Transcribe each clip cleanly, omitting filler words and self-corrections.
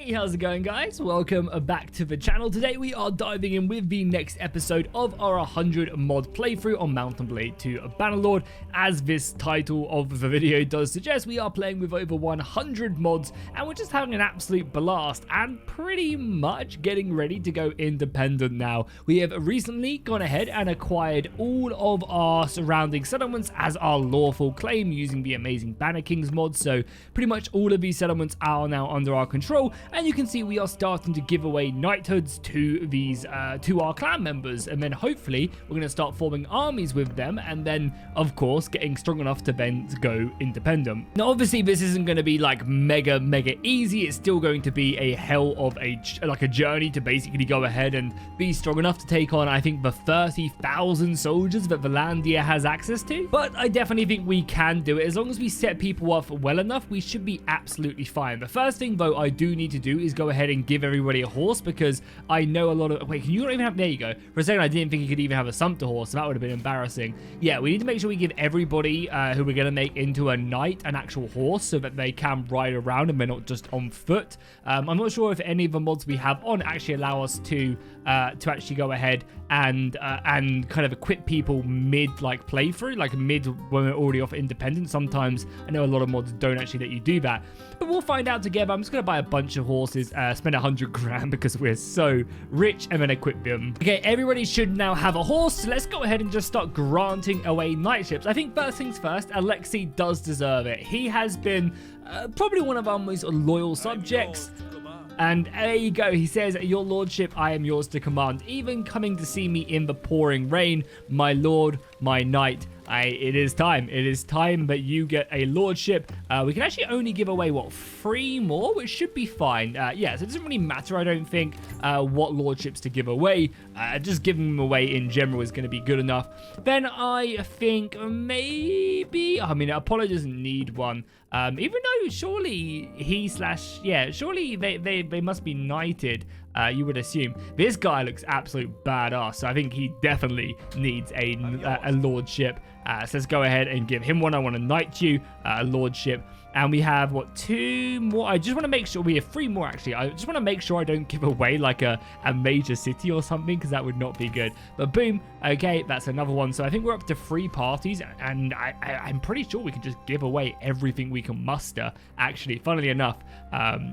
Hey, how's it going, guys? Welcome back to the channel. Today we are diving in with the next episode of our 100 mod playthrough on Mount & Blade 2 Bannerlord. As this title of the video does suggest, we are playing with over 100 mods and we're just having an absolute blast and pretty much getting ready to go independent now. We have recently gone ahead and acquired all of our surrounding settlements as our lawful claim using the amazing Banner Kings mod, so pretty much all of these settlements are now under our control. And you can see we are starting to give away knighthoods to these to our clan members, and then hopefully we're going to start forming armies with them, and then of course getting strong enough to then go independent. Now obviously this isn't going to be like mega easy. It's still going to be a hell of a journey to basically go ahead and be strong enough to take on, I think, the 30,000 soldiers that Vlaindia has access to. But I definitely think we can do it. As long as we set people up well enough, we should be absolutely fine. The first thing though I do need to do is go ahead and give everybody a horse, because I know a lot of... Wait, can you not even have... There you go. For a second I didn't think you could even have a sumpter horse, so that would have been embarrassing. Yeah, we need to make sure we give everybody who we're going to make into a knight an actual horse so that they can ride around and they're not just on foot. I'm not sure if any of the mods we have on actually allow us to actually go ahead and kind of equip people mid playthrough, like mid when we're already off independent. Sometimes I know a lot of mods don't actually let you do that, but we'll find out together. I'm just going to buy a bunch of horses, spend 100 grand because we're so rich, and then equip them. Okay, everybody should now have a horse, so let's go ahead and just start granting away knightships. I think first things first, Alexei does deserve it. He has been probably one of our most loyal subjects. And there you go, he says, "Your lordship, I am yours to command, even coming to see me in the pouring rain, my lord, my knight." It is time that you get a lordship. We can actually only give away, what, 3 more, which should be fine. Yeah, so it doesn't really matter, I don't think, what lordships to give away. Just giving them away in general is going to be good enough. Then I think maybe, I mean, Apollo doesn't need one. Even though surely surely they must be knighted. You would assume. This guy looks absolute badass, so I think he definitely needs a lordship. So let's go ahead and give him one. I want to knight you, a lordship. And we have, what, 2 more? I just want to make sure we have 3 more, actually. I just want to make sure I don't give away like a major city or something, because that would not be good. But boom, okay, that's another one. So I think we're up to 3 parties, and I'm pretty sure we can just give away everything we can muster, actually, funnily enough,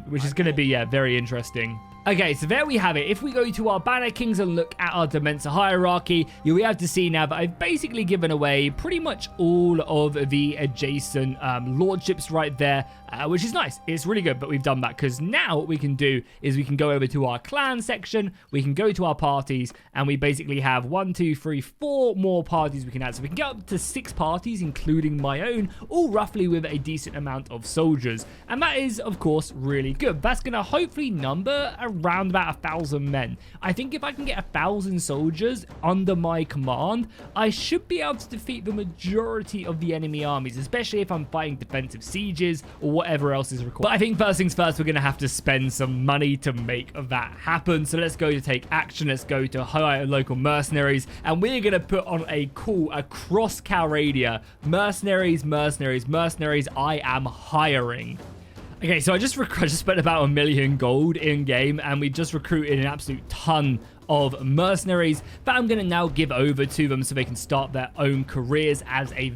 which is going to be, yeah, very interesting. Okay, so there we have it. If we go to our Banner Kings and look at our Dimensa hierarchy, you'll be able to see now that I've basically given away pretty much all of the adjacent lordships right there, which is nice. It's really good, but we've done that because now what we can do is we can go over to our clan section, we can go to our parties, and we basically have 1, 2, 3, 4 more parties we can add. So we can get up to 6 parties, including my own, all roughly with a decent amount of soldiers. And that is, of course, really good. That's going to hopefully number around about 1,000 men. I think if I can get 1,000 soldiers under my command, I should be able to defeat the majority of the enemy armies, especially if I'm fighting defensive sieges or whatever else is required. But I think first things first, we're going to have to spend some money to make that happen. So let's go to take action. Let's go to hire local mercenaries, and we're going to put on a cross Calradia. Mercenaries, I am hiring. Okay, so I just spent about 1 million gold in game, and we just recruited an absolute ton of mercenaries that I'm going to now give over to them so they can start their own careers as their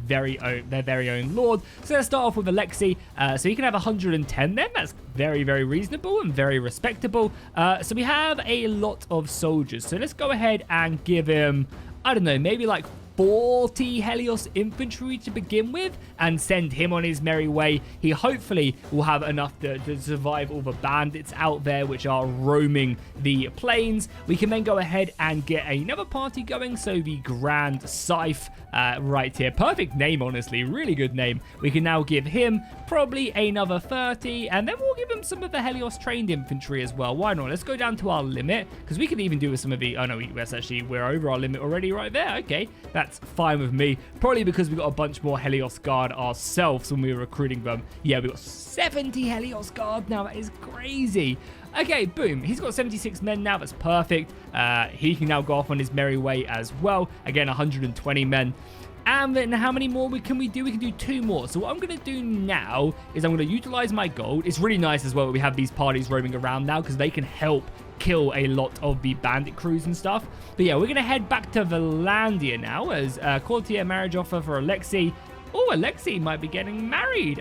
very own lord. So let's start off with Alexei. So he can have 110 then. That's very reasonable and very respectable. So we have a lot of soldiers. So let's go ahead and give him, I don't know, maybe like 40 Helios infantry to begin with, and send him on his merry way. He hopefully will have enough to survive all the bandits out there which are roaming the plains. We can then go ahead and get another party going, so the Grand Scythe right here. Perfect name, honestly, really good name. We can now give him probably another 30, and then we'll give him some of the Helios trained infantry as well. Why not? Let's go down to our limit, because we can even do with some of the... Oh no, we're over our limit already right there. Okay, that's fine with me. Probably because we got a bunch more Helios Guard ourselves when we were recruiting them. Yeah, we got 70 Helios Guard now. That is crazy. Okay, boom. He's got 76 men now. That's perfect. He can now go off on his merry way as well. Again, 120 men. And then how many more can we do? We can do 2 more. So what I'm going to do now is I'm going to utilize my gold. It's really nice as well that we have these parties roaming around now because they can help kill a lot of the bandit crews and stuff. But yeah, we're going to head back to Vlaindia now as quality marriage offer for Alexei. Oh, Alexei might be getting married.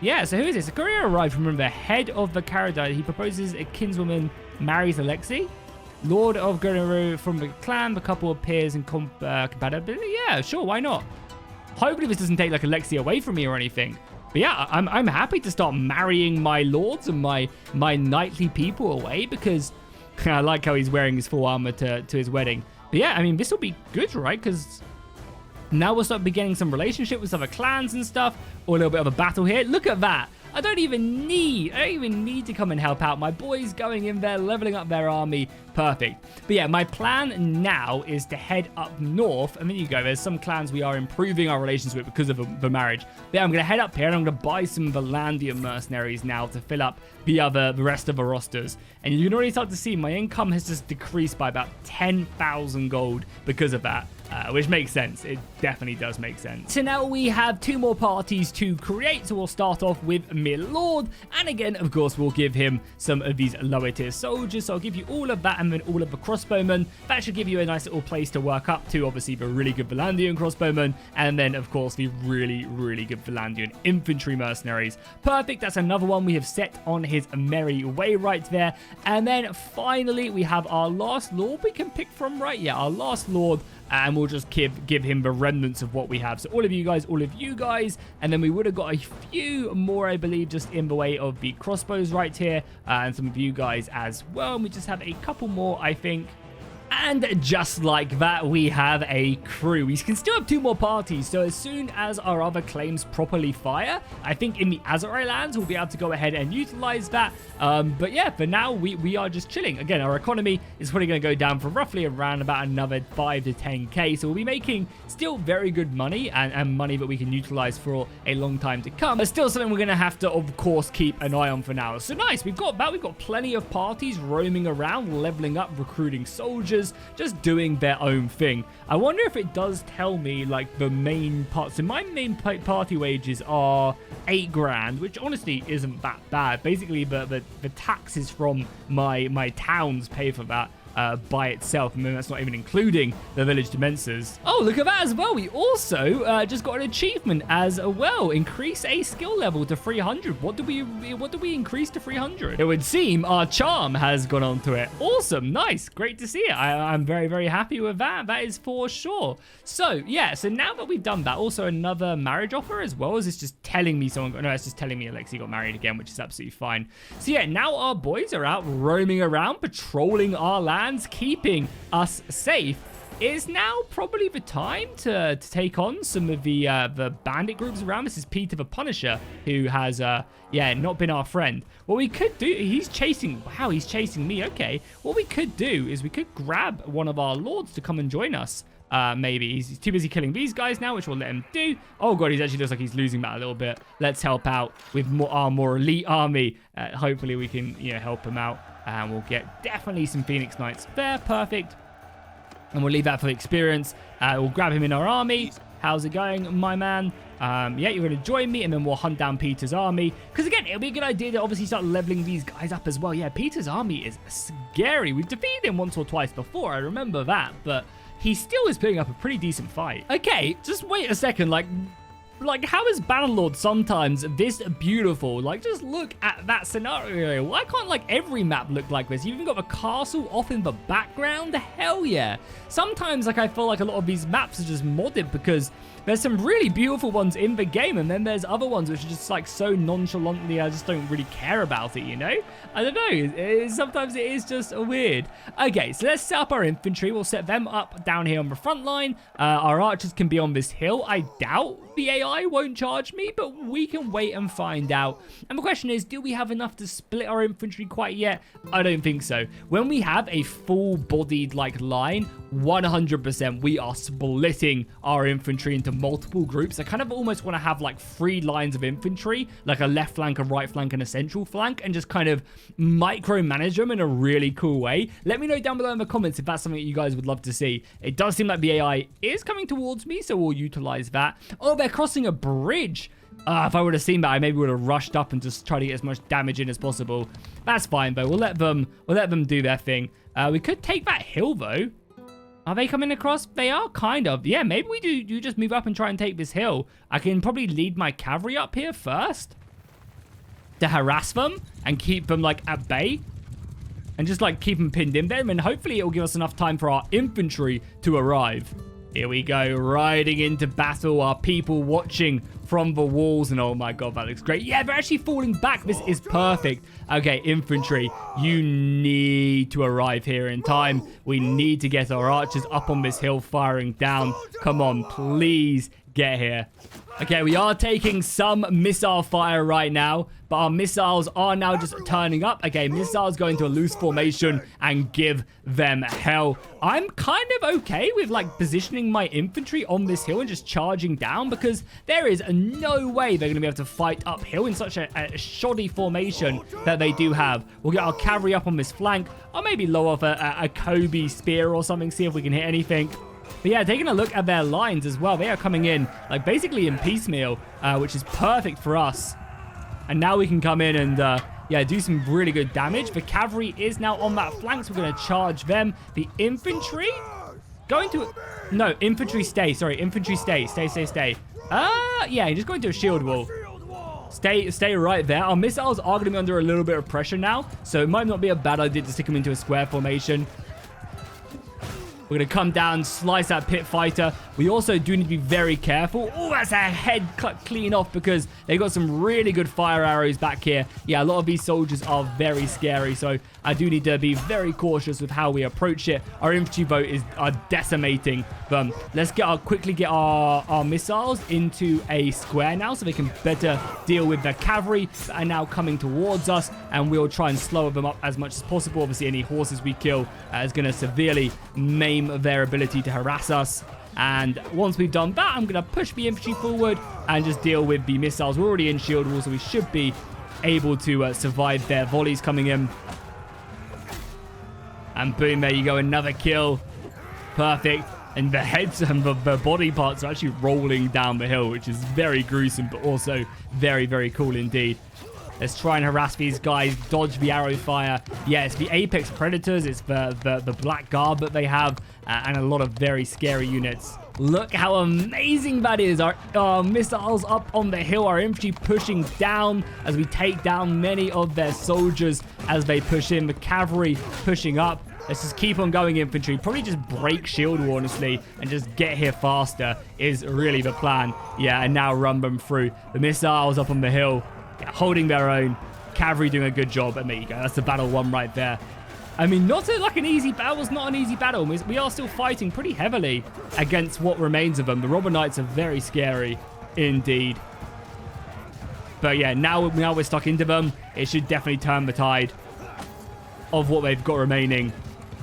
Yeah, so who is this? A courier arrived from the head of the Caradine. He proposes a kinswoman marries Alexei. Lord of Gurneru from the clan. The couple appears in compatibility. Yeah, sure, why not? Hopefully this doesn't take like Alexei away from me or anything. But yeah, I'm happy to start marrying my lords and my knightly people away because I like how he's wearing his full armor to his wedding. But yeah, I mean, this will be good, right? Because now we'll start beginning some relationship with other clans and stuff, or a little bit of a battle here. Look at that. I don't even need to come and help out. My boys going in there, leveling up their army. Perfect. But yeah, my plan now is to head up north. And there you go. There's some clans we are improving our relations with because of the marriage. But yeah, I'm going to head up here and I'm going to buy some Vlaindia mercenaries now to fill up the rest of the rosters. And you can already start to see my income has just decreased by about 10,000 gold because of that. Which makes sense. It definitely does make sense. So now we have 2 more parties to create. So we'll start off with mercenaries. And again, of course, we'll give him some of these lower tier soldiers. So I'll give you all of that and then all of the crossbowmen. That should give you a nice little place to work up to. Obviously, the really good Vlaindian crossbowmen. And then, of course, the really, really good Vlaindian infantry mercenaries. Perfect. That's another one we have set on his merry way right there. And then finally, we have our last lord we can pick from, right? Yeah, our last lord. And we'll just give him the remnants of what we have. So all of you guys, and then we would have got a few more, I believe, just in the way of the crossbows right here, and some of you guys as well. And we just have a couple more, I think. And just like that, we have a crew. We can still have 2 more parties. So as soon as our other claims properly fire, I think in the Azerai lands, we'll be able to go ahead and utilize that. But yeah, for now, we are just chilling. Again, our economy is probably going to go down for roughly around about another 5 to 10k. So we'll be making still very good money and money that we can utilize for a long time to come. But still something we're going to have to, of course, keep an eye on for now. So nice. We've got plenty of parties roaming around, leveling up, recruiting soldiers, just doing their own thing. I wonder if it does tell me like the main parts. So my main party wages are 8 grand, which honestly isn't that bad. Basically, the taxes from my towns pay for that. By itself, and then that's not even including the village dimensions. Oh, look at that as well. We also just got an achievement as well. Increase a skill level to 300. What do we increase to 300? It would seem our charm has gone on to it. Awesome, nice, great to see it. I'm very, very happy with that. That is for sure. So yeah, so now that we've done that, also another marriage offer as well. Is this just telling me someone? No, it's just telling me Alexei got married again, which is absolutely fine. So yeah, now our boys are out roaming around, patrolling our land, keeping us safe. Is now probably the time to take on some of the bandit groups around. This is Peter the Punisher, who has not been our friend. What we could do, he's chasing me. Okay, what we could do is we could grab one of our lords to come and join us. Maybe he's too busy killing these guys now, which we'll let him do. Oh god, he actually looks like he's losing that a little bit. Let's help out with our more elite army. Hopefully we can help him out. And we'll get definitely some Phoenix Knights there. Perfect. And we'll leave that for the experience. We'll grab him in our army. How's it going, my man? Yeah, you're going to join me, and then we'll hunt down Peter's army. Because, again, it'll be a good idea to obviously start leveling these guys up as well. Yeah, Peter's army is scary. We've defeated him once or twice before. I remember that. But he still is putting up a pretty decent fight. Okay, just wait a second. Like, how is bannerlord sometimes this beautiful? Like, just look at that scenario. Why can't, like, every map look like this? You've even got the castle off in the background. Hell yeah. Sometimes, like, I feel like a lot of these maps are just modded because there's some really beautiful ones in the game, and then there's other ones which are just, like, so nonchalantly, I just don't really care about it, you know? I don't know. Sometimes it is just weird. Okay, so let's set up our infantry. We'll set them up down here on the front line. Our archers can be on this hill. I doubt the AI won't charge me, but we can wait and find out. And the question is, do we have enough to split our infantry quite yet? I don't think so. When we have a full-bodied like line, 100% we are splitting our infantry into multiple groups. I kind of almost want to have like 3 lines of infantry, like a left flank, a right flank, and a central flank, and just kind of micromanage them in a really cool way. Let me know down below in the comments if that's something that you guys would love to see. It does seem like the AI is coming towards me, so we'll utilize that. Oh, they're crossing a bridge. If I would have seen that, I maybe would have rushed up and just tried to get as much damage in as possible. That's fine though. We'll let them do their thing. We could take that hill though. Are they coming across? They are kind of. Yeah, maybe we do just move up and try and take this hill. I can probably lead my cavalry up here first to harass them and keep them like at bay. And just like keep them pinned in there. And hopefully it will give us enough time for our infantry to arrive. Here we go, riding into battle, our people watching from the walls, and oh my god, that looks great. Yeah, they're actually falling back. This is perfect. Okay, infantry, you need to arrive here in time. We need to get our archers up on this hill firing down. Come on, please get here. Okay, we are taking some missile fire right now, but our missiles are now just turning up. Okay, missiles go into a loose formation and give them hell. I'm kind of okay with like positioning my infantry on this hill and just charging down, because there is no way they're going to be able to fight uphill in such a shoddy formation that they do have. We'll get our cavalry up on this flank, or maybe lower off a Kobe spear or something, see if we can hit anything. But yeah, taking a look at their lines as well, they are coming in like basically in piecemeal, which is perfect for us. And now we can come in and yeah, do some really good damage. The cavalry is now on that flank, so we're going to charge them. The infantry going to... No, infantry stay. Sorry, infantry stay. Stay. Yeah, just going to a shield wall. Stay right there. Our missiles are going to be under a little bit of pressure now, so it might not be a bad idea to stick them into a square formation. We're going to come down, slice that pit fighter. We also do need to be very careful. Oh, that's a head cut clean off, because they got some really good fire arrows back here. Yeah, a lot of these soldiers are very scary, so I do need to be very cautious with how we approach it. Our infantry boat are decimating them. Let's quickly get our missiles into a square now, so they can better deal with the cavalry that are now coming towards us, and we'll try and slow them up as much as possible. Obviously, any horses we kill is going to severely maim their ability to harass us. And once we've done that, I'm going to push the infantry forward and just deal with the missiles. We're already in shield wall, so we should be able to survive their volleys coming in. And boom, there you go, another kill. Perfect. And the heads and the body parts are actually rolling down the hill, which is very gruesome, but also very, very cool indeed. Let's try and harass these guys, dodge the arrow fire. Yeah, it's the apex predators, it's the black guard that they have, and a lot of very scary units. Look how amazing that is. Our missiles up on the hill, our infantry pushing down as we take down many of their soldiers as they push in. The cavalry pushing up. Let's just keep on going, infantry. Probably just break shield wall, honestly, and just get here faster is really the plan. Yeah, and now run them through. The missiles up on the hill, holding their own. Cavalry doing a good job. And there you go. That's the battle one right there. I mean, not like an easy battle. It's not an easy battle. We are still fighting pretty heavily against what remains of them. The Robber Knights are very scary indeed. But yeah, now we're stuck into them. It should definitely turn the tide of what they've got remaining.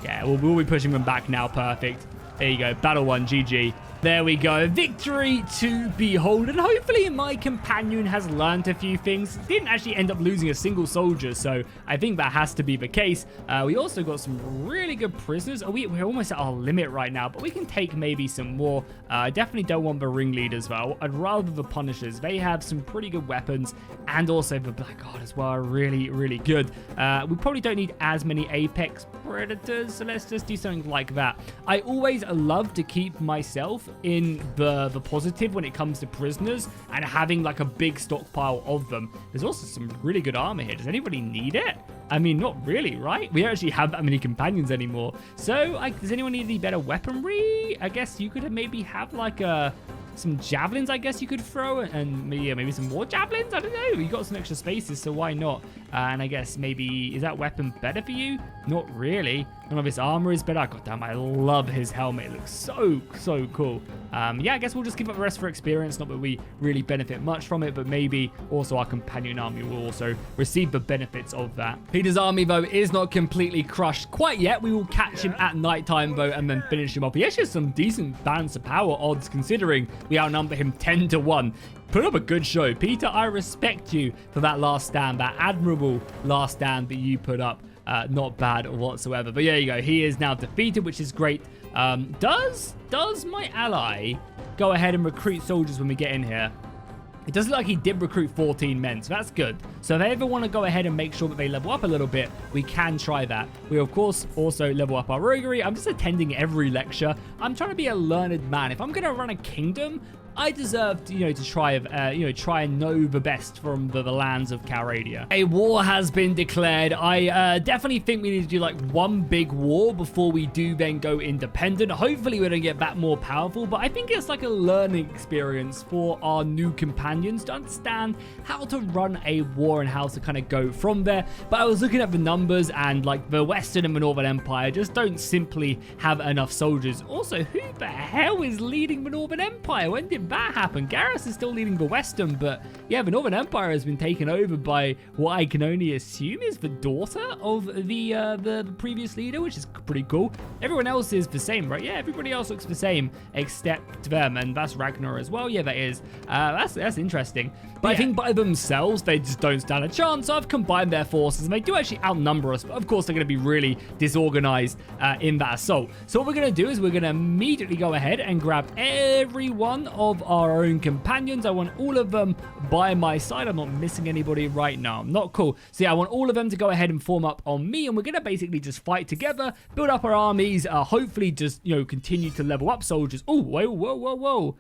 Yeah, we'll be pushing them back now. Perfect. There you go. Battle 1. GG. There we go. Victory to behold. And hopefully my companion has learned a few things. Didn't actually end up losing a single soldier, so I think that has to be the case. We also got some really good prisoners. We're almost at our limit right now, but we can take maybe some more. I definitely don't want the ringleaders, though. I'd rather the punishers. They have some pretty good weapons, and also the black guard as well are really, really good. We probably don't need as many apex predators, so let's just do something like that. I always love to keep myself in the positive when it comes to prisoners and having like a big stockpile of them. There's also some really good armor here. Does anybody need it? I mean, not really, right? We don't actually have that many companions anymore. So, does anyone need any better weaponry? I guess you could maybe have like some javelins, I guess you could throw, and maybe some more javelins. I don't know. You got some extra spaces, so why not? And I guess maybe, is that weapon better for you? Not really. None of his armor is better. God damn, I love his helmet. It looks so cool. Yeah, I guess we'll just give up the rest for experience. Not that we really benefit much from it, but maybe also our companion army will also receive the benefits of that. Peter's army, though, is not completely crushed quite yet. We will catch him at nighttime, though, and then finish him off. He actually has some decent balance of power odds, considering we outnumber him 10-1. Put up a good show. Peter, I respect you for that last stand, that admirable last stand that you put up. Not bad whatsoever. But there you go. He is now defeated, which is great. Does my ally go ahead and recruit soldiers when we get in here? It does look like he did recruit 14 men, so that's good. So if they ever want to go ahead and make sure that they level up a little bit, we can try that. We, of course, also level up our roguery. I'm just attending every lecture. I'm trying to be a learned man. If I'm going to run a kingdom, I deserve to, to try and know the best from the lands of Calradia. A war has been declared. I definitely think we need to do like one big war before we do then go independent. Hopefully we don't get that more powerful, but I think it's like a learning experience for our new companions to understand how to run a war and how to kind of go from there. But I was looking at the numbers, and like the Western and the Northern Empire just don't simply have enough soldiers. Also, who the hell is leading the Northern Empire? When did that happen? Garrus is still leading the Western, but yeah, the Northern Empire has been taken over by what I can only assume is the daughter of the previous leader, which is pretty cool. Everyone else is the same, right? Yeah, everybody else looks the same except them, and that's Ragnar as well. Yeah, that is. That's interesting. But yeah, I think by themselves, they just don't stand a chance. So I've combined their forces, and they do actually outnumber us. But of course, they're going to be really disorganized in that assault. So what we're going to do is we're going to immediately go ahead and grab every one of our own companions. I want all of them by my side. I'm not missing anybody right now. I'm not cool. So yeah, I want all of them to go ahead and form up on me, and we're going to basically just fight together, build up our armies, hopefully just, continue to level up soldiers. Oh, whoa.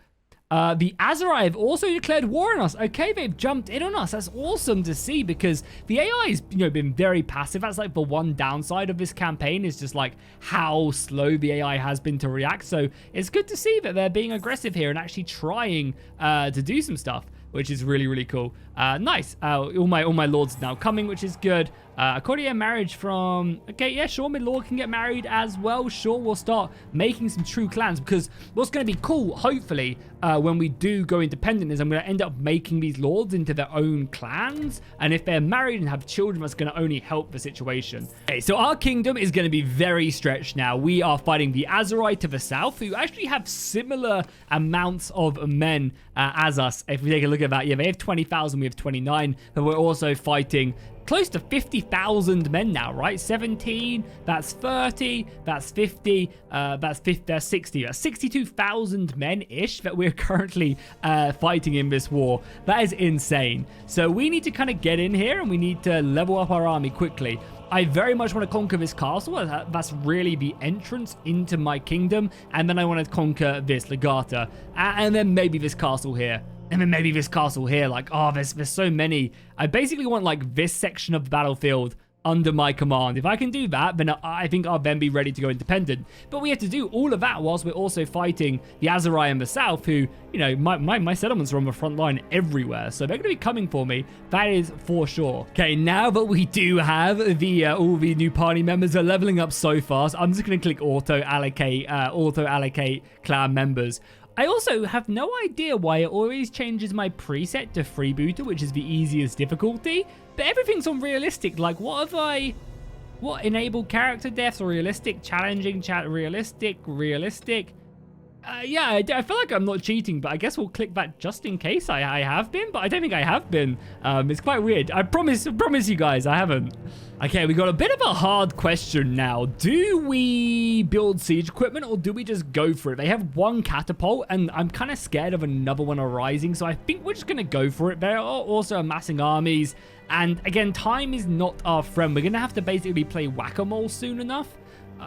The Azari have also declared war on us. Okay, they've jumped in on us. That's awesome to see, because the AI has, been very passive. That's like the one downside of this campaign, is just like how slow the AI has been to react. So it's good to see that they're being aggressive here and actually trying to do some stuff, which is really, really cool. Nice. All my lords now coming, which is good. A courtier marriage from... Okay, yeah, sure, my lord can get married as well. Sure, we'll start making some true clans, because what's going to be cool, hopefully, when we do go independent, is I'm going to end up making these lords into their own clans. And if they're married and have children, that's going to only help the situation. Okay, so our kingdom is going to be very stretched now. We are fighting the Azari to the south, who actually have similar amounts of men as us. If we take a look at that, yeah, they have 20,000, we have 29, but we're also fighting close to 50,000 men now, right? 17, that's 30, that's 50, that's 60. That's 62,000 men-ish that we're currently fighting in this war. That is insane. So we need to kind of get in here, and we need to level up our army quickly. I very much want to conquer this castle. That's really the entrance into my kingdom. And then I want to conquer this Legata. And then maybe this castle here. And then maybe this castle here. Like, oh, there's so many. I basically want like this section of the battlefield under my command. If I can do that, then I think I'll then be ready to go independent. But we have to do all of that whilst we're also fighting the Azari in the south, who, my settlements are on the front line everywhere. So they're going to be coming for me. That is for sure. Okay, now that we do have all the new party members are leveling up so fast, I'm just going to click auto allocate clan members. I also have no idea why it always changes my preset to freebooter, which is the easiest difficulty. But everything's on realistic. Like, what enable character deaths? Realistic, challenging, realistic. Yeah, I feel like I'm not cheating, but I guess we'll click that just in case I have been, but I don't think I have been. It's quite weird. I promise you guys, I haven't. Okay, we got a bit of a hard question now. Do we build siege equipment, or do we just go for it? They have one catapult, and I'm kind of scared of another one arising, so I think we're just going to go for it. They are also amassing armies, and again, time is not our friend. We're going to have to basically play whack-a-mole soon enough.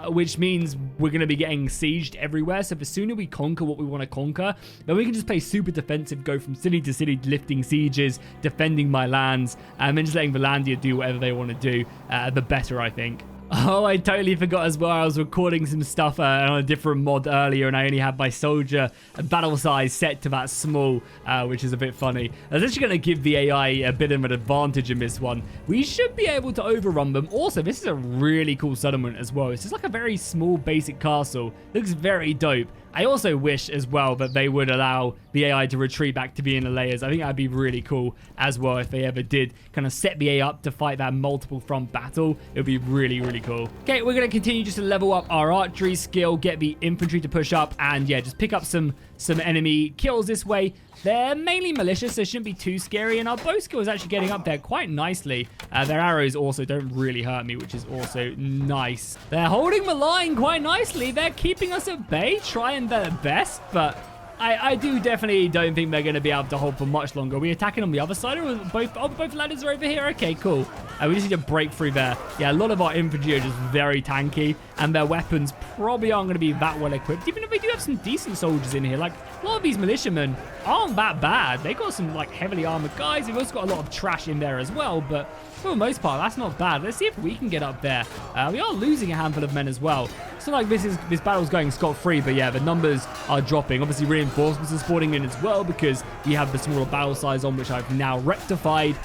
Which means we're going to be getting sieged everywhere. So the sooner we conquer what we want to conquer, then we can just play super defensive, go from city to city, lifting sieges, defending my lands, and then just letting Vlaindia do whatever they want to do, the better, I think. Oh, I totally forgot as well. I was recording some stuff on a different mod earlier, and I only had my soldier battle size set to that small, which is a bit funny. I was actually going to give the AI a bit of an advantage in this one. We should be able to overrun them. Also, this is a really cool settlement as well. It's just like a very small basic castle. Looks very dope. I also wish as well that they would allow the AI to retreat back to being the layers. I think that'd be really cool as well if they ever did kind of set the AI up to fight that multiple front battle. It would be really, really cool. Okay, we're going to continue just to level up our archery skill, get the infantry to push up, and yeah, just pick up some enemy kills this way. They're mainly malicious, so it shouldn't be too scary, and our bow skill is actually getting up there quite nicely. Their arrows also don't really hurt me, which is also nice. They're holding the line quite nicely. They're keeping us at bay, trying their best, but I do definitely don't think they're going to be able to hold for much longer. Are we attacking on the other side, or both ladders are over here? Okay, cool. We just need to break through there. Yeah, a lot of our infantry are just very tanky, and their weapons probably aren't going to be that well equipped, even if we do have some decent soldiers in here. Like, a lot of these militiamen aren't that bad. They got some, like, heavily armored guys. They've also got a lot of trash in there as well, but for the most part, that's not bad. Let's see if we can get up there. We are losing a handful of men as well. It's not like this battle's going scot-free, but yeah, the numbers are dropping. Obviously, reinforcements are spawning in as well because we have the smaller battle size on, which I've now rectified.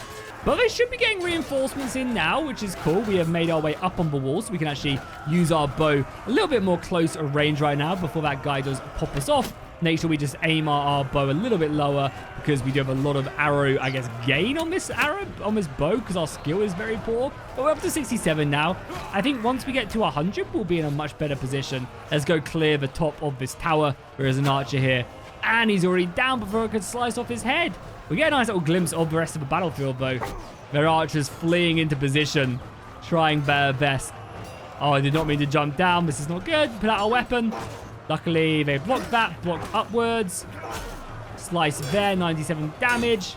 But they should be getting reinforcements in now, which is cool. We have made our way up on the wall, so we can actually use our bow a little bit more close range right now before that guy does pop us off. Make sure we just aim our bow a little bit lower because we do have a lot of arrow, I guess, gain on this bow because our skill is very poor. But we're up to 67 now. I think once we get to 100, we'll be in a much better position. Let's go clear the top of this tower. There is an archer here, and he's already down before I could slice off his head. We get a nice little glimpse of the rest of the battlefield, though. Their archers fleeing into position, trying their best. Oh, I did not mean to jump down. This is not good. Put out our weapon. Luckily, they blocked that. Blocked upwards. Slice there. 97 damage.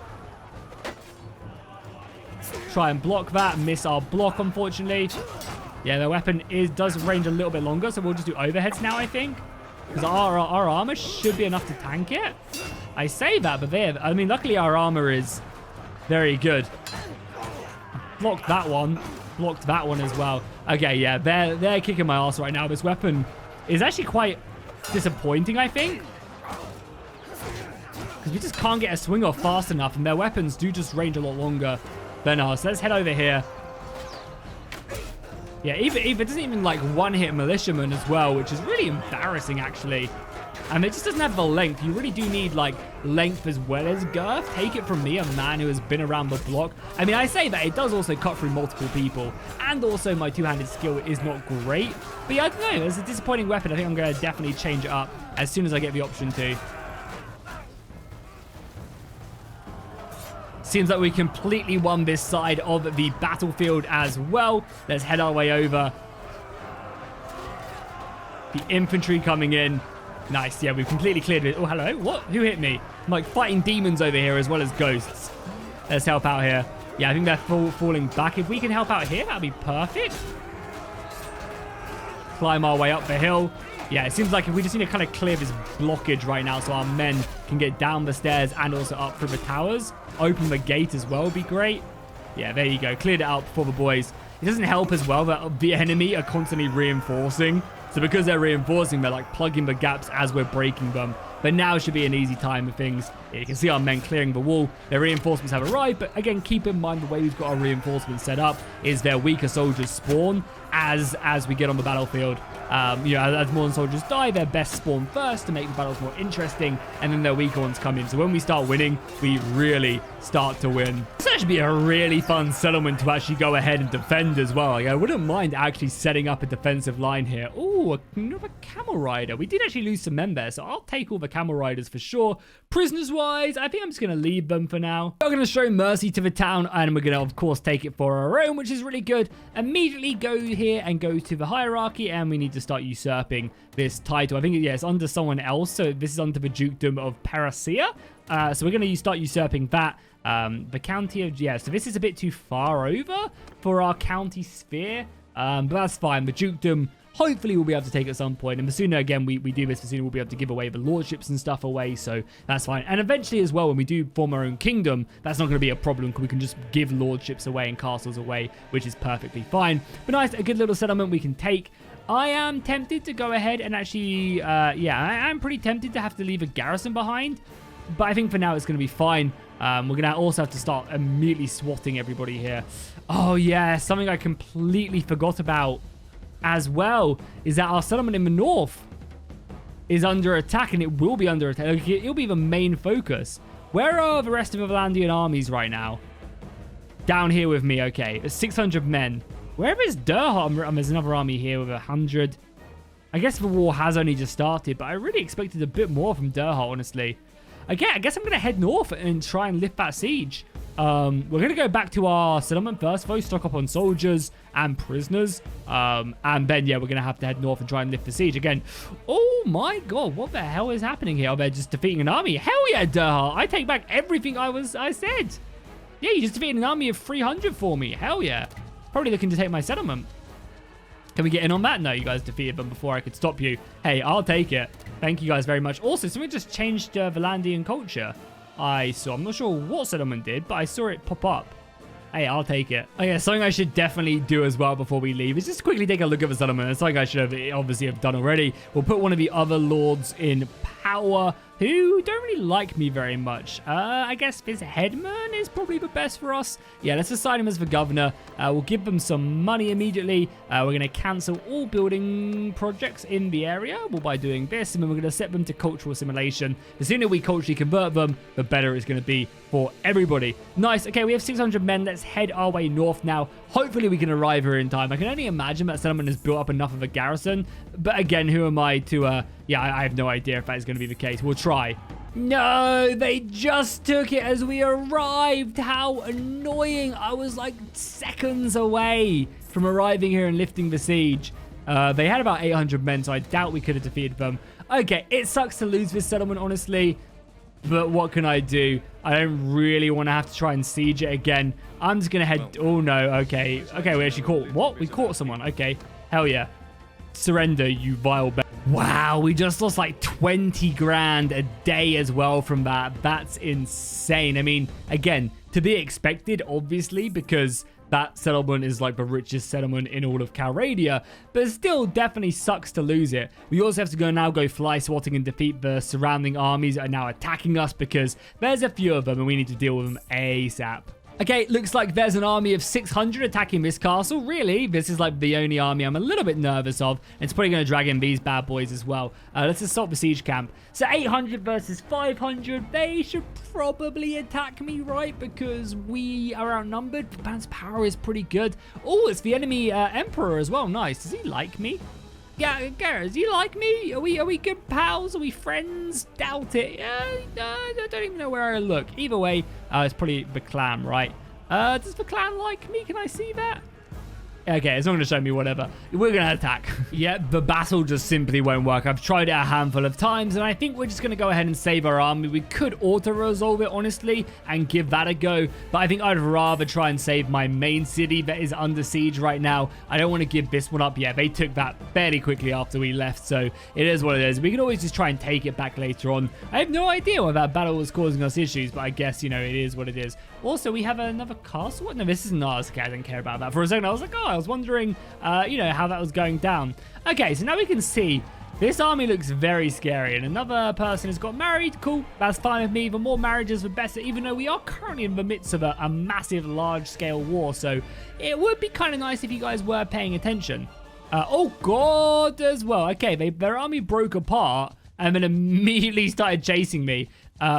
Try and block that. Miss our block, unfortunately. Yeah, their weapon does range a little bit longer, so we'll just do overheads now, I think. Because our armor should be enough to tank it. I say that, but luckily our armor is very good. Blocked that one. Blocked that one as well. Okay, yeah, they're kicking my ass right now. This weapon is actually quite disappointing, I think. Because we just can't get a swing off fast enough, and their weapons do just range a lot longer than ours. So let's head over here. Yeah, it doesn't even like one-hit militiamen as well, which is really embarrassing, actually. And it just doesn't have the length. You really do need, like, length as well as girth. Take it from me, a man who has been around the block. I mean, I say that it does also cut through multiple people. And also, my two-handed skill is not great. But yeah, I don't know. It's a disappointing weapon. I think I'm going to definitely change it up as soon as I get the option to. Seems like we completely won this side of the battlefield as well. Let's head our way over. The infantry coming in. Nice. Yeah, we've completely cleared it. Oh, hello. What? Who hit me? I'm like fighting demons over here as well as ghosts. Let's help out here. Yeah, I think they're falling back. If we can help out here, that'd be perfect. Climb our way up the hill. Yeah, it seems like we just need to kind of clear this blockage right now so our men can get down the stairs and also up through the towers. Open the gate as well would be great. Yeah, there you go. Cleared it out for the boys. It doesn't help as well that the enemy are constantly reinforcing. So because they're reinforcing, they're like plugging the gaps as we're breaking them. But now should be an easy time of things. Yeah, you can see our men clearing the wall. Their reinforcements have arrived. But again, keep in mind the way we've got our reinforcements set up is their weaker soldiers spawn as we get on the battlefield. As more soldiers die, their best spawn first to make the battles more interesting, and then their weaker ones come in. So when we start winning, we really start to win. This should be a really fun settlement to actually go ahead and defend as well. I wouldn't mind actually setting up a defensive line here. Ooh, another camel rider. We did actually lose some men there, so I'll take all the camel riders for sure. Prisoners-wise, I think I'm just going to leave them for now. We're going to show mercy to the town, and we're going to, of course, take it for our own, which is really good. Immediately go here and go to the hierarchy, and we need to start usurping this title. I think, yeah, it's under someone else, so this is under the dukedom of Paracia. So we're going to start usurping that. The county of, yeah, so this is a bit too far over for our county sphere. But that's fine. The dukedom, hopefully we'll be able to take at some point. And the sooner, again, we do this, the sooner we'll be able to give away the lordships and stuff away. So that's fine. And eventually as well, when we do form our own kingdom, that's not going to be a problem. We can just give lordships away and castles away, which is perfectly fine. But nice, a good little settlement we can take. I am tempted to go ahead and actually, yeah, I am pretty tempted to have to leave a garrison behind. But I think for now it's going to be fine. We're going to also have to start immediately swatting everybody here. Oh, yeah, something I completely forgot about as well is that our settlement in the north is under attack, and it will be under attack. It'll be the main focus. Where are the rest of the Vlandian armies right now? Down here with me, okay. There's 600 men. Where is Durham? There's another army here with 100. I guess the war has only just started, but I really expected a bit more from Durham, honestly. Okay, I guess I'm going to head north and try and lift that siege. We're going to go back to our settlement first, though, stock up on soldiers and prisoners. And then, yeah, we're going to have to head north and try and lift the siege again. Oh, my God. What the hell is happening here? Are they just defeating an army? Hell yeah, Durham. I take back everything I said. Yeah, you just defeated an army of 300 for me. Hell yeah. Probably looking to take my settlement. Can we get in on that? No, you guys defeated them before I could stop you. Hey, I'll take it. Thank you guys very much. Also, something just changed Vlaindian culture. I saw. I'm not sure what settlement did, but I saw it pop up. Hey, I'll take it. Oh yeah, something I should definitely do as well before we leave is just quickly take a look at the settlement. It's something I should have obviously have done already. We'll put one of the other lords in power who don't really like me very much. I guess this headman is probably the best for us. Yeah, let's assign him as the governor. We'll give them some money immediately. We're going to cancel all building projects in the area by doing this, and then we're going to set them to cultural assimilation. The sooner we culturally convert them, the better it's going to be for everybody. Nice. Okay, we have 600 men. Let's head our way north now. Hopefully we can arrive here in time. I can only imagine that settlement has built up enough of a garrison, but again, who am I to yeah, I have no idea if that is going to be the case. We'll try. No, they just took it as we arrived. How annoying. I was like seconds away from arriving here and lifting the siege. They had about 800 men, so I doubt we could have defeated them. Okay, it sucks to lose this settlement, honestly. But what can I do? I don't really want to have to try and siege it again. I'm just going to head... Oh, no. Okay. Okay, we actually caught... What? We caught someone. Okay. Hell yeah. Surrender, you vile... Wow, we just lost like 20 grand a day as well from that. That's insane. I mean, again, to be expected, obviously, because that settlement is like the richest settlement in all of Calradia, but it still definitely sucks to lose it. We also have to now go fly swatting and defeat the surrounding armies that are now attacking us because there's a few of them and we need to deal with them ASAP. Okay, looks like there's an army of 600 attacking this castle. Really? This is like the only army I'm a little bit nervous of. It's probably going to drag in these bad boys as well. Let's assault the siege camp. So 800 versus 500. They should probably attack me, right? Because we are outnumbered. The band's power is pretty good. Oh, it's the enemy emperor as well. Nice. Does he like me? Yeah, Gareth, do you like me? Are we good pals? Are we friends? Doubt it. I don't even know where I look. Either way, it's probably the clan, right? Does the clan like me? Can I see that? Okay, it's not going to show me whatever. We're going to attack. Yeah, the battle just simply won't work. I've tried it a handful of times, and I think we're just going to go ahead and save our army. We could auto-resolve it, honestly, and give that a go. But I think I'd rather try and save my main city that is under siege right now. I don't want to give this one up yet. They took that fairly quickly after we left, so it is what it is. We can always just try and take it back later on. I have no idea why that battle was causing us issues, but I guess, you know, it is what it is. Also, we have another castle. What? No, this isn't ours. Okay, I didn't care about that. For a second, I was like, oh, I was wondering, you know, how that was going down. Okay, so now we can see this army looks very scary, and another person has got married. Cool, that's fine with me. The more marriages, the better, even though we are currently in the midst of a massive, large-scale war, so it would be kind of nice if you guys were paying attention. Oh, God, as well. Okay, their army broke apart and then immediately started chasing me.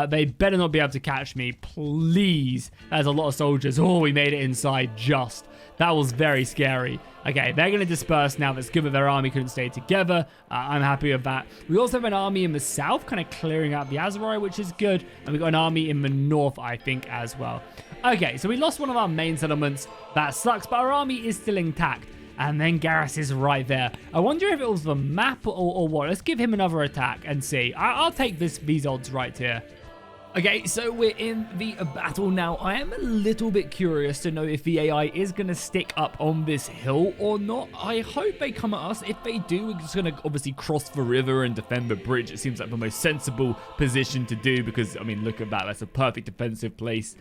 They better not be able to catch me, please. There's a lot of soldiers. Oh, we made it inside just. That was very scary. Okay, they're going to disperse now. That's good that their army couldn't stay together. I'm happy with that. We also have an army in the south, kind of clearing out the Azeroi, which is good. And we've got an army in the north, I think, as well. Okay, so we lost one of our main settlements. That sucks, but our army is still intact. And then Garrus is right there. I wonder if it was the map or what. Let's give him another attack and see. I'll take these odds right here. Okay, so we're in the battle now. I am a little bit curious to know if the AI is going to stick up on this hill or not. I hope they come at us. If they do, we're just going to obviously cross the river and defend the bridge. It seems like the most sensible position to do because, I mean, look at that. That's a perfect defensive place.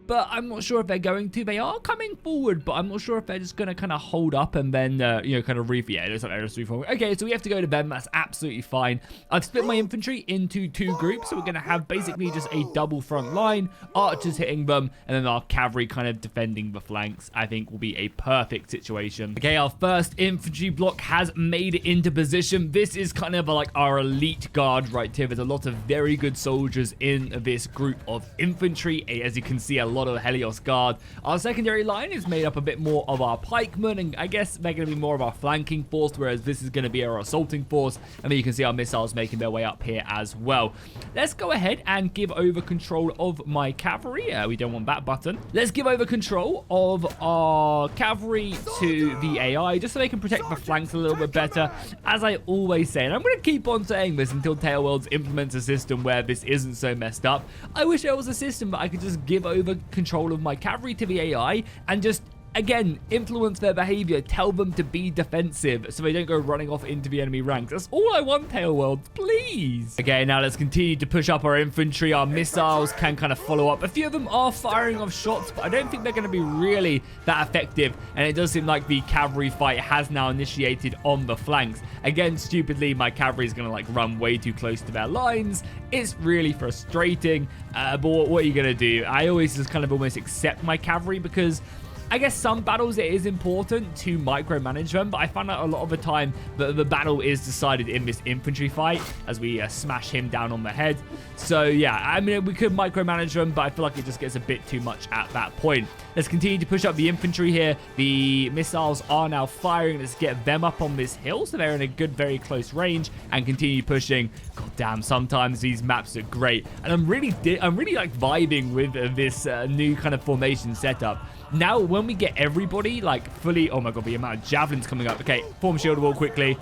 But I'm not sure if they're going to. They are coming forward, but I'm not sure if they're just going to kind of hold up and then, kind of yeah, it looks like they're just reforming. Okay, so we have to go to them. That's absolutely fine. I've split my infantry into 2 groups, so we're going to have basically just a double front line, archers hitting them, and then our cavalry kind of defending the flanks. I think will be a perfect situation. Okay, our first infantry block has made it into position. This is kind of like our elite guard right here. There's a lot of very good soldiers in this group of infantry. As you can see, a lot of Helios Guard. Our secondary line is made up a bit more of our pikemen, and I guess they're going to be more of our flanking force, whereas this is going to be our assaulting force. And then you can see our missiles making their way up here as well. Let's go ahead and give over control of my cavalry. We don't want that button. Let's give over control of our cavalry to the AI, just so they can protect the flanks a little bit better. As I always say, and I'm going to keep on saying this until Tailworlds implements a system where this isn't so messed up. I wish there was a system that I could just give over control of my cavalry to the AI and just, again, influence their behavior, tell them to be defensive so they don't go running off into the enemy ranks. That's all I want, Tailworlds, please. Okay, now let's continue to push up our infantry. Our missiles can kind of follow up. A few of them are firing off shots, but I don't think they're going to be really that effective, and it does seem like the cavalry fight has now initiated on the flanks. Again, stupidly, my cavalry is going to like run way too close to their lines. It's really frustrating, but what are you going to do? I always just kind of almost accept my cavalry because I guess some battles it is important to micromanage them, but I find out a lot of the time that the battle is decided in this infantry fight as we smash him down on the head. So yeah, I mean, we could micromanage them, but I feel like it just gets a bit too much at that point. Let's continue to push up the infantry here. The missiles are now firing. Let's get them up on this hill so they're in a good, very close range and continue pushing. God damn, sometimes these maps are great. And I'm really like vibing with this new kind of formation setup. Now, when we get everybody, like, fully... Oh, my God, the amount of javelins coming up. Okay, form shield wall quickly.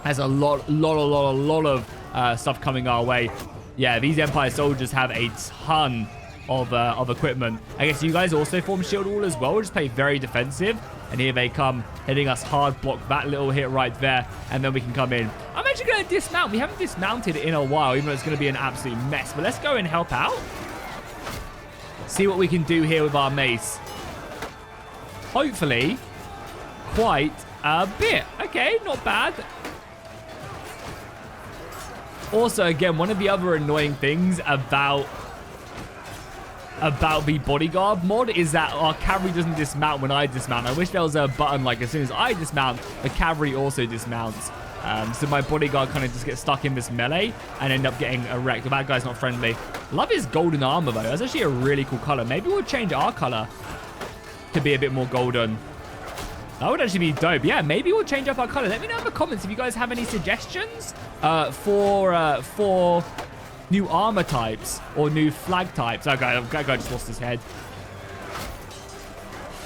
There's a lot of stuff coming our way. Yeah, these Empire soldiers have a ton of equipment. I guess you guys also form shield wall as well. We'll just play very defensive. And here they come, hitting us hard. Block that little hit right there. And then we can come in. I'm actually going to dismount. We haven't dismounted in a while, even though it's going to be an absolute mess. But let's go and help out. See what we can do here with our mace. Hopefully, quite a bit. Okay, not bad. Also, again, one of the other annoying things about the bodyguard mod is that our cavalry doesn't dismount when I dismount. I wish there was a button like as soon as I dismount, the cavalry also dismounts. So my bodyguard kind of just gets stuck in this melee and end up getting wrecked. That guy's not friendly. Love his golden armor, though. That's actually a really cool color. Maybe we'll change our color to be a bit more golden. That would actually be dope. Yeah, maybe we'll change up our color. Let me know in the comments if you guys have any suggestions for new armor types or new flag types. Oh, God, that guy just lost his head.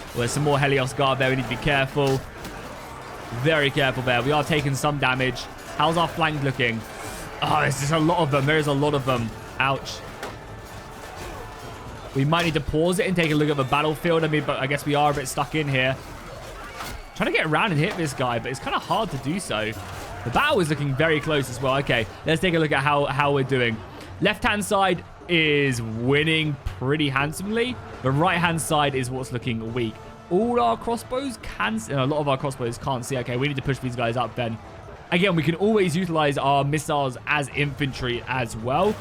Well, there's some more Helios Guard there. We need to be careful. Very careful there. We are taking some damage. How's our flank looking? Oh, there's just a lot of them. There is a lot of them. Ouch. We might need to pause it and take a look at the battlefield. I mean, but I guess we are a bit stuck in here. Trying to get around and hit this guy, but it's kind of hard to do so. The battle is looking very close as well. Okay, let's take a look at how we're doing. Left-hand side is winning pretty handsomely. The right-hand side is what's looking weak. All our crossbows can see. A lot of our crossbows can't see. Okay, we need to push these guys up then. Again, we can always utilize our missiles as infantry as well,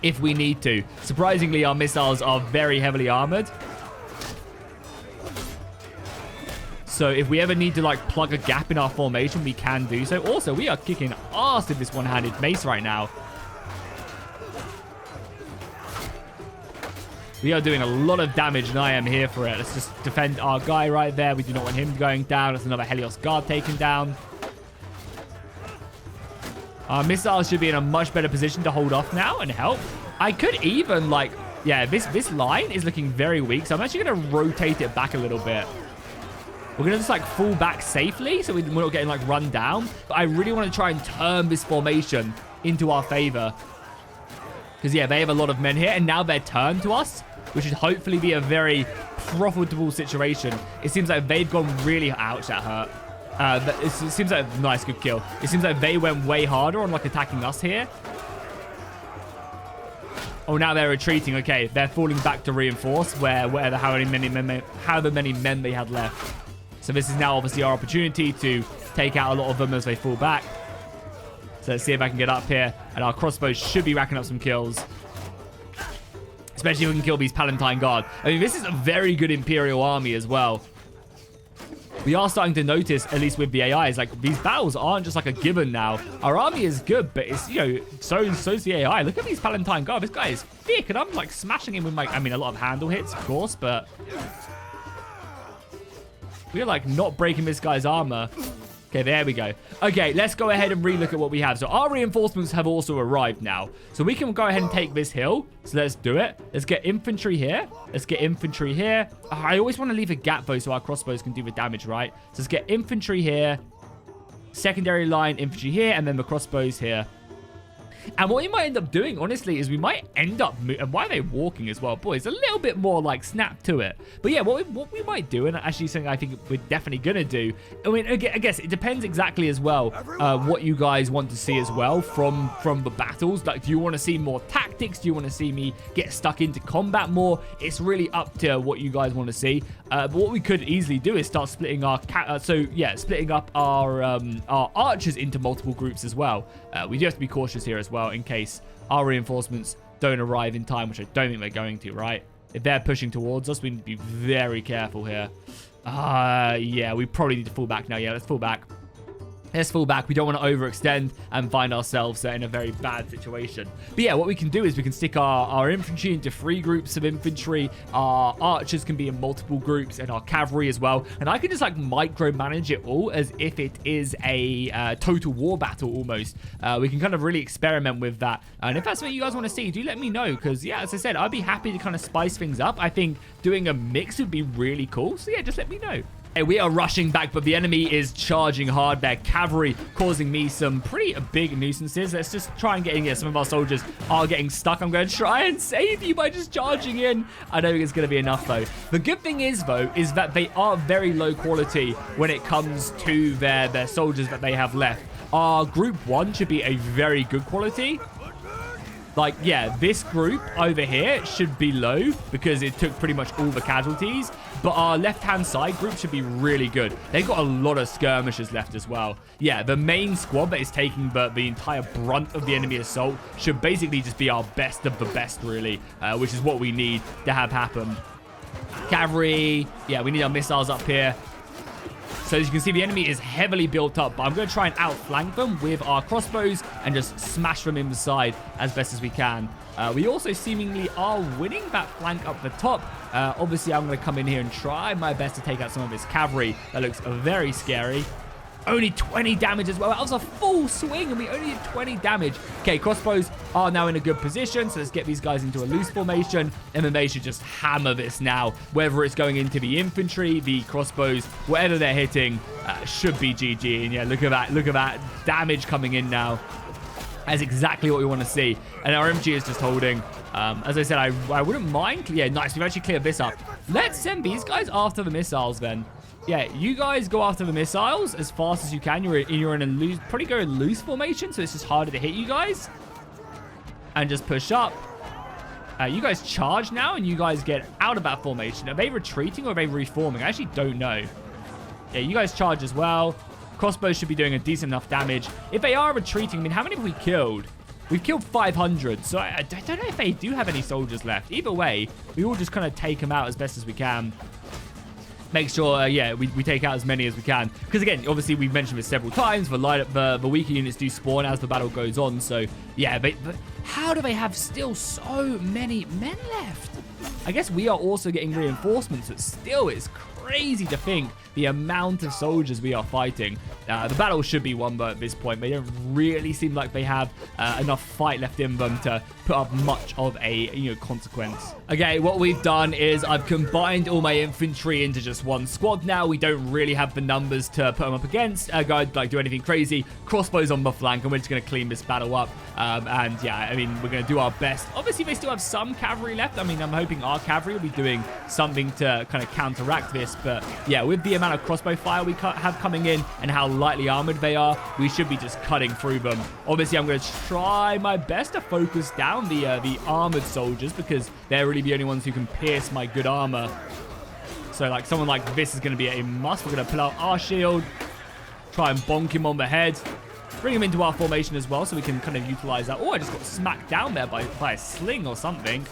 if we need to. Surprisingly, our missiles are very heavily armored. So if we ever need to like plug a gap in our formation, we can do so. Also, we are kicking ass in this one-handed mace right now. We are doing a lot of damage, and I am here for it. Let's just defend our guy right there. We do not want him going down. That's another Helios Guard taken down. Our missiles should be in a much better position to hold off now and help. I could even, like... Yeah, this line is looking very weak, so I'm actually going to rotate it back a little bit. We're going to just, like, fall back safely so we're not getting, like, run down. But I really want to try and turn this formation into our favor. Because, yeah, they have a lot of men here. And now they're turned to us, which should hopefully be a very profitable situation. It seems like they've gone really... Ouch, that hurt. It seems like a nice, good kill. It seems like they went way harder on, like, attacking us here. Oh, now they're retreating. Okay, they're falling back to reinforce however many men they had left. So this is now obviously our opportunity to take out a lot of them as they fall back. So let's see if I can get up here. And our crossbows should be racking up some kills. Especially if we can kill these Palatine Guard. I mean, this is a very good Imperial army as well. We are starting to notice, at least with the AIs, like, these battles aren't just like a given now. Our army is good, but it's, you know, so's the AI. Look at these Palatine Guard. This guy is thick, and I'm, like, smashing him with my... I mean, a lot of handle hits, of course, but... we're, like, not breaking this guy's armor. Okay, there we go. Okay, let's go ahead and relook at what we have. So our reinforcements have also arrived now. So we can go ahead and take this hill. So let's do it. Let's get infantry here. Let's get infantry here. I always want to leave a gap, though, so our crossbows can do the damage, right? So let's get infantry here. Secondary line infantry here. And then the crossbows here. And what we might end up doing, honestly, is we might end up... And why are they walking as well? Boys, a little bit more, like, snap to it. But yeah, what we might do, and actually something I think we're definitely going to do... I mean, I guess it depends exactly as well what you guys want to see as well from the battles. Like, do you want to see more tactics? Do you want to see me get stuck into combat more? It's really up to what you guys want to see. But what we could easily do is start splitting our... splitting up our archers into multiple groups as well. We do have to be cautious here as well, in case our reinforcements don't arrive in time, which I don't think they're going to, right? If they're pushing towards us, we need to be very careful here. Yeah, we probably need to fall back now. Yeah, let's fall back. Let's fall back. We don't want to overextend and find ourselves in a very bad situation. But yeah, what we can do is we can stick our infantry into 3 groups of infantry. Our archers can be in multiple groups, and our cavalry as well. And I can just, like, micromanage it all as if it is a total war battle almost. We can kind of really experiment with that. And if that's what you guys want to see, do let me know. Because, yeah, as I said, I'd be happy to kind of spice things up. I think doing a mix would be really cool. So, yeah, just let me know. We are rushing back, but the enemy is charging hard. Their cavalry causing me some pretty big nuisances. Let's just try and get in here. Some of our soldiers are getting stuck. I'm going to try and save you by just charging in. I don't think it's going to be enough, though. The good thing is, though, is that they are very low quality when it comes to their soldiers that they have left. Our group 1 should be a very good quality. Like, yeah, this group over here should be low because it took pretty much all the casualties. But our left-hand side group should be really good. They've got a lot of skirmishers left as well. Yeah, the main squad that is taking the entire brunt of the enemy assault should basically just be our best of the best, really, which is what we need to have happen. Cavalry. Yeah, we need our missiles up here. So as you can see, the enemy is heavily built up, but I'm going to try and outflank them with our crossbows and just smash them in the side as best as we can. We also seemingly are winning that flank up the top. Obviously, I'm going to come in here and try my best to take out some of this cavalry. That looks very scary. Only 20 damage as well. That was a full swing, and we only did 20 damage. Okay, crossbows are now in a good position, so let's get these guys into a loose formation, and then they should just hammer this now. Whether it's going into the infantry, the crossbows, whatever they're hitting, should be GG. And yeah, look at that damage coming in now. That's exactly what we want to see. And our MG is just holding. As I said, I wouldn't mind. Yeah, nice. We've actually cleared this up. Let's send these guys after the missiles then. Yeah, you guys go after the missiles as fast as you can. You're in a loose, pretty good loose formation, so it's just harder to hit you guys. And just push up. You guys charge now, and you guys get out of that formation. Are they retreating or are they reforming? I actually don't know. Yeah, you guys charge as well. Crossbows should be doing a decent enough damage. If they are retreating, I mean, how many have we killed? We've killed 500, so I don't know if they do have any soldiers left. Either way, we will just kind of take them out as best as we can. Make sure, yeah, we take out as many as we can. Because, again, obviously, we've mentioned this several times. The weaker units do spawn as the battle goes on. So, yeah, but how do they have still so many men left? I guess we are also getting reinforcements, but still, it's crazy to think the amount of soldiers we are fighting. The battle should be won by at this point. They don't really seem like they have enough fight left in them to put up much of a consequence. Okay, what we've done is I've combined all my infantry into just one squad now. We don't really have the numbers to put them up against. Go like do anything crazy. Crossbows on the flank, and we're just going to clean this battle up. And yeah, I mean, we're going to do our best. Obviously, they still have some cavalry left. I mean, I'm hoping our cavalry will be doing something to kind of counteract this. But yeah, with the amount of crossbow fire we have coming in and how lightly armored they are, we should be just cutting through them. Obviously, I'm going to try my best to focus down the armored soldiers because they're really the only ones who can pierce my good armor. So like someone like this is going to be a must. We're going to pull out our shield, try and bonk him on the head, bring him into our formation as well so we can kind of utilize that. Oh, I just got smacked down there by a sling or something.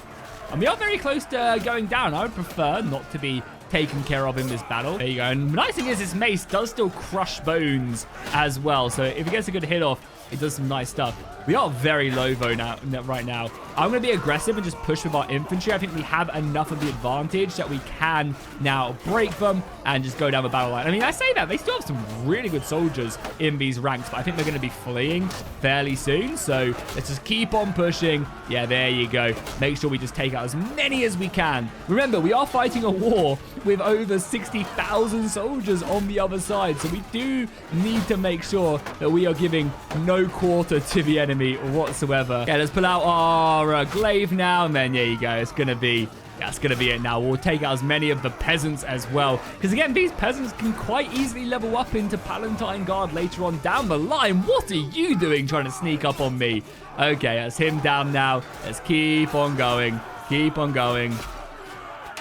And we are very close to going down. I would prefer not to be taken care of in this battle. There you go. And the nice thing is this mace does still crush bones as well. So if it gets a good hit off, it does some nice stuff. We are very low though right now. I'm going to be aggressive and just push with our infantry. I think we have enough of the advantage that we can now break them and just go down the battle line. I mean, I say that. They still have some really good soldiers in these ranks, but I think they're going to be fleeing fairly soon. So let's just keep on pushing. Yeah, there you go. Make sure we just take out as many as we can. Remember, we are fighting a war with over 60,000 soldiers on the other side. So we do need to make sure that we are giving no quarter to the enemy whatsoever. Yeah, let's pull out our glaive now, and then there you go. It's gonna be it now. We'll take out as many of the peasants as well, because again, these peasants can quite easily level up into Palatine Guard later on down the line. What are you doing trying to sneak up on me? Okay, that's him down now. Let's keep on going. Keep on going.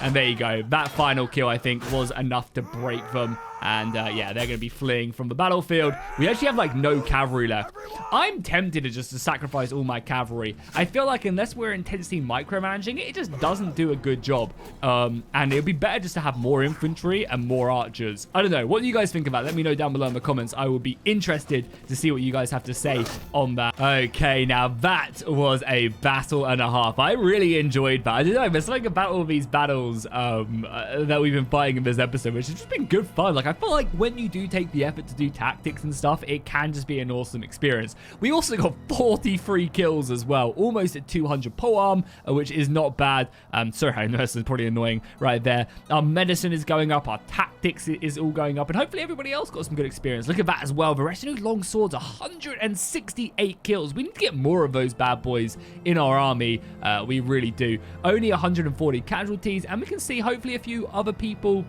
And there you go. That final kill, I think, was enough to break them. And yeah, they're going to be fleeing from the battlefield. We actually have like no cavalry left. I'm tempted to sacrifice all my cavalry. I feel like unless we're intensely micromanaging it, it just doesn't do a good job. And it would be better just to have more infantry and more archers. I don't know. What do you guys think about that? Let me know down below in the comments. I will be interested to see what you guys have to say on that. Okay, now that was a battle and a half. I really enjoyed that. I don't know. There's something about all these battles that we've been fighting in this episode, which has just been good fun. Like, I feel like when you do take the effort to do tactics and stuff, it can just be an awesome experience. We also got 43 kills as well, almost at 200 polearm, which is not bad. Sorry, I know this is probably annoying right there. Our medicine is going up, our tactics is all going up, and hopefully everybody else got some good experience. Look at that as well. The retinue long swords, 168 kills. We need to get more of those bad boys in our army. We really do. Only 140 casualties, and we can see hopefully a few other people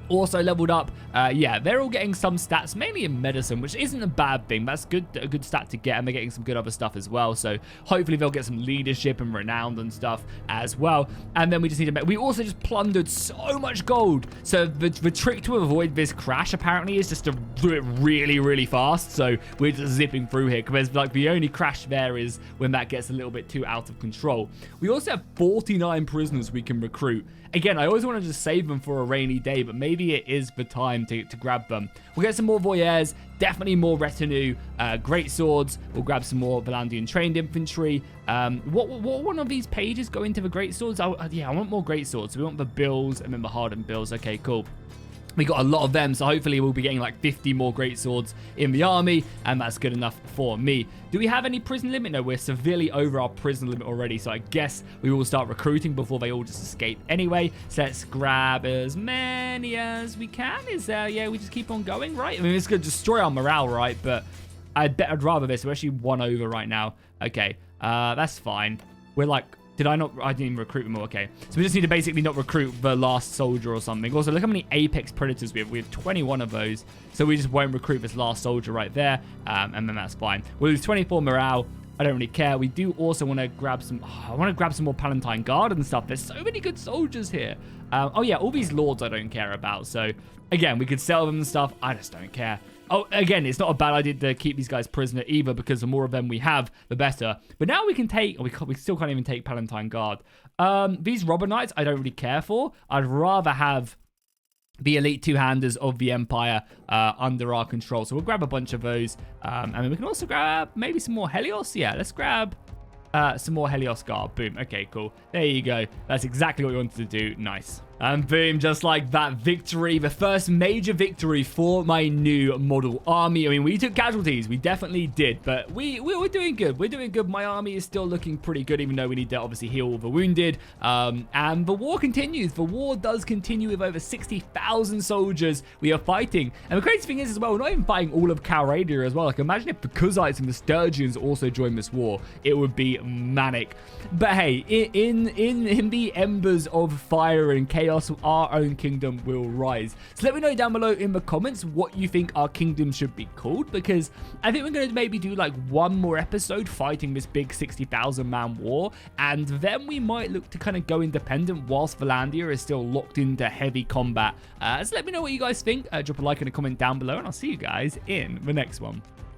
also leveled up. Yeah, they're all getting some stats, mainly in medicine, which isn't a bad thing. That's a good stat to get, and they're getting some good other stuff as well. So hopefully they'll get some leadership and renown and stuff as well. And then we just need to we also just plundered so much gold. So the trick to avoid this crash apparently is just to do it really, really fast. So we're just zipping through here, because like the only crash there is when that gets a little bit too out of control. We also have 49 prisoners we can recruit. Again, I always want to just save them for a rainy day, but maybe it is the time to grab them. We'll get some more voyeurs, definitely more retinue, great swords. We'll grab some more Vlaindian trained infantry. What one of these pages go into the great swords? Yeah, I want more great swords. So we want the bills and then the hardened bills. Okay, cool. We got a lot of them, so hopefully we'll be getting like 50 more great swords in the army, and that's good enough for me. Do we have any prison limit? No, we're severely over our prison limit already, so I guess we will start recruiting before they all just escape anyway. So let's grab as many as we can. Yeah, we just keep on going, right? I mean, it's going to destroy our morale, right? But I'd rather this. We're actually 1 over right now. Okay, that's fine. We're like... I didn't even recruit them all. Okay. So we just need to basically not recruit the last soldier or something. Also, look how many apex predators we have. We have 21 of those. So we just won't recruit this last soldier right there. And then that's fine. We'll lose 24 morale. I don't really care. We do also want to grab some... I want to grab some more Palatine Guard and stuff. There's so many good soldiers here. Oh, yeah. All these lords I don't care about. So, again, we could sell them and stuff. I just don't care. Oh, again, it's not a bad idea to keep these guys prisoner either, because the more of them we have, the better. But now we can take... we still can't even take Palatine Guard. These robber knights, I don't really care for. I'd rather have the elite two-handers of the Empire under our control. So we'll grab a bunch of those. And then we can also grab maybe some more Helios. Yeah, let's grab some more Helios Guard. Boom. Okay, cool. There you go. That's exactly what we wanted to do. Nice. And boom, just like that, victory. The first major victory for my new model army. I mean, we took casualties. We definitely did, but we're doing good. We're doing good. My army is still looking pretty good, even though we need to obviously heal the wounded. And the war continues. The war does continue with over 60,000 soldiers we are fighting. And the crazy thing is as well, we're not even fighting all of Calradia as well. Like, imagine if the Kuzites and the Sturgians also joined this war. It would be manic. But hey, in the embers of fire and chaos, our own kingdom will rise. So let me know down below in the comments what you think our kingdom should be called, because I think we're going to maybe do like one more episode fighting this big 60,000 man war, and then we might look to kind of go independent whilst Vlaindia is still locked into heavy combat. So let me know what you guys think. Drop a like and a comment down below, and I'll see you guys in the next one.